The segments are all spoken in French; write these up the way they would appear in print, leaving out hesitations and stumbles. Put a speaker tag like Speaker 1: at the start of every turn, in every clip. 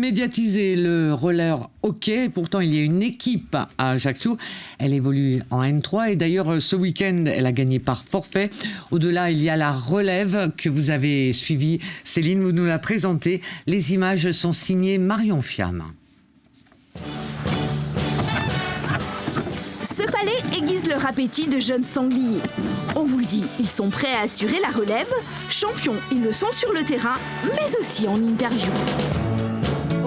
Speaker 1: Médiatiser le roller hockey, pourtant il y a une équipe à Ajaccio, elle évolue en N3 et d'ailleurs ce week-end elle a gagné par forfait. Au-delà il y a la relève que vous avez suivie, Céline, vous nous la présentez, les images sont signées Marion Fiam.
Speaker 2: Ce palais aiguise leur appétit de jeunes sangliers. On vous le dit, ils sont prêts à assurer la relève, champions ils le sont sur le terrain, mais aussi en interview.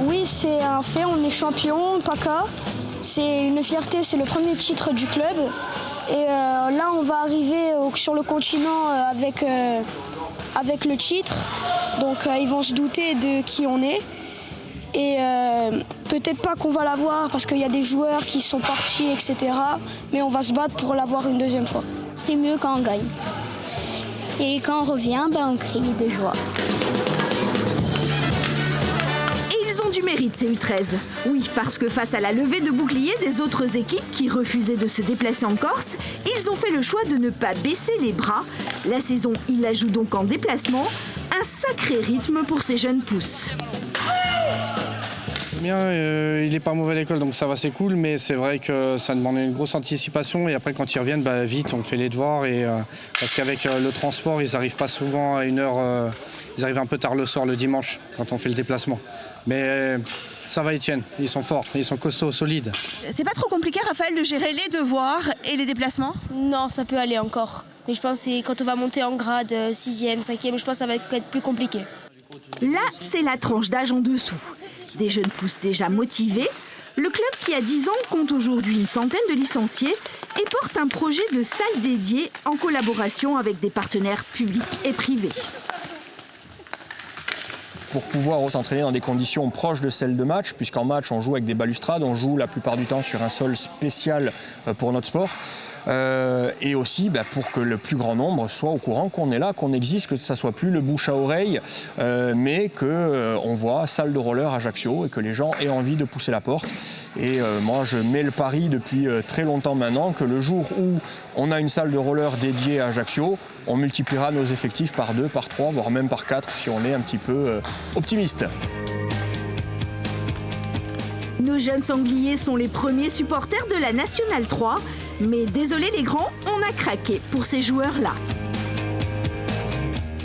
Speaker 3: Oui, c'est un fait, on est champion, PACA. C'est une fierté, c'est le premier titre du club. Et là, on va arriver sur le continent avec le titre. Donc, ils vont se douter de qui on est. Et peut-être pas qu'on va l'avoir parce qu'il y a des joueurs qui sont partis, etc. Mais on va se battre pour l'avoir une deuxième fois.
Speaker 4: C'est mieux quand on gagne. Et quand on revient, on crie de joie.
Speaker 2: Du mérite ces U13. Oui, parce que face à la levée de boucliers des autres équipes qui refusaient de se déplacer en Corse, ils ont fait le choix de ne pas baisser les bras. La saison, ils la jouent donc en déplacement. Un sacré rythme pour ces jeunes pousses.
Speaker 5: Bien, il n'est pas mauvais à l'école, donc ça va, c'est cool, mais c'est vrai que ça demande une grosse anticipation et après quand ils reviennent, vite, on fait les devoirs et parce qu'avec le transport, ils n'arrivent pas souvent à 1h, ils arrivent un peu tard le soir, le dimanche, quand on fait le déplacement. Mais ça va, Étienne, ils sont forts, ils sont costauds, solides.
Speaker 2: C'est pas trop compliqué, Raphaël, de gérer les devoirs et les déplacements?
Speaker 4: Non, ça peut aller encore. Mais je pense que quand on va monter en grade 6e, 5e, je pense que ça va être plus compliqué.
Speaker 2: Là, c'est la tranche d'âge en dessous. Des jeunes pousses déjà motivés. Le club qui a 10 ans compte aujourd'hui une centaine de licenciés et porte un projet de salle dédiée en collaboration avec des partenaires publics et privés.
Speaker 6: Pour pouvoir s'entraîner dans des conditions proches de celles de match, puisqu'en match on joue avec des balustrades, on joue la plupart du temps sur un sol spécial pour notre sport. Et aussi pour que le plus grand nombre soit au courant qu'on est là, qu'on existe, que ça soit plus le bouche à oreille, mais qu'on voit salle de roller Ajaccio et que les gens aient envie de pousser la porte. Et moi je mets le pari depuis très longtemps maintenant que le jour où on a une salle de roller dédiée à Ajaccio, on multipliera nos effectifs par 2, par 3, voire même par 4 si on est un petit peu optimiste.
Speaker 2: Nos jeunes sangliers sont les premiers supporters de la Nationale 3, mais désolé les grands, on a craqué pour ces joueurs-là.